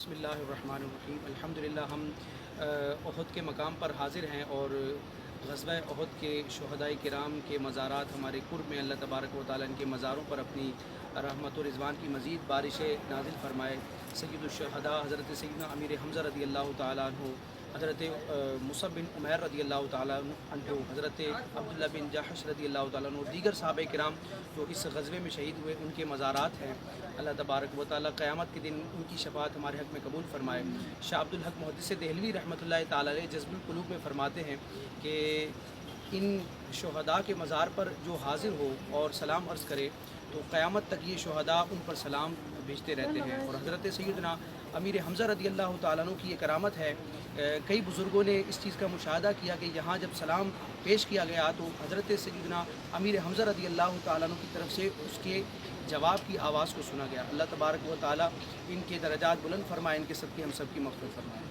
बसमिल्लाहिर्रहमानिर्रहीम अल्हम्दुलिल्लाह हम उहद के मकाम पर हाज़िर हैं और ग़ज़वा उहद के शुहदाए किराम के मज़ारात हमारे कुर्ब में अल्लाह तबारक व तआला इनके मज़ारों पर अपनी रहमत व रिज़वान की मज़ीद बारिशें नाज़िल फ़रमाए। सय्यिदुश्शुहदा हज़रत सय्यिदना अमीर हमज़ा रज़ी अल्लाह तआला अन्हु, हज़रत मुसअब बिन उमैर रज़ी अल्लाह तआला अन्हु, हज़रत अब्दुल्लाह बिन जहश रज़ी अल्लाह तआला अन्हु और दीगर सहाबा किराम जो इस ग़ज़वे में शहीद हुए उनके मज़ारात हैं। अल्लाह तबारक व तआला क़यामत के दिन उनकी शफ़ाअत हमारे हक़ में कबूल फ़रमाए। शाह अब्दुल हक मुहद्दिस देहलवी रहमतुल्लाहि तआला अलैह जज़्बुल क़ुलूब में फ़रमाते हैं कि इन शुहदा के मज़ार पर जो हाज़िर हो और सलाम अर्ज़ करे तो क़यामत तक ये शुहदा उन पर सलाम भेजते रहते हैं। और हज़रत सय्यदना अमीर हमज़ा रज़ी अल्लाह तआला अन्हु की ये करामत है। कई बुज़ुर्गों ने इस चीज़ का मुशाहदा किया कि यहाँ जब सलाम पेश किया गया तो हज़रत सय्यदना अमीर हमज़ा रज़ी अल्लाह तआला अन्हु की तरफ से उसके जवाब की आवाज़ को सुना गया। अल्लाह तबारक व तआला इनके दरजात बुलंद फ़रमाए, इनके सदक़े हम सब की मग़फ़िरत फ़रमाए।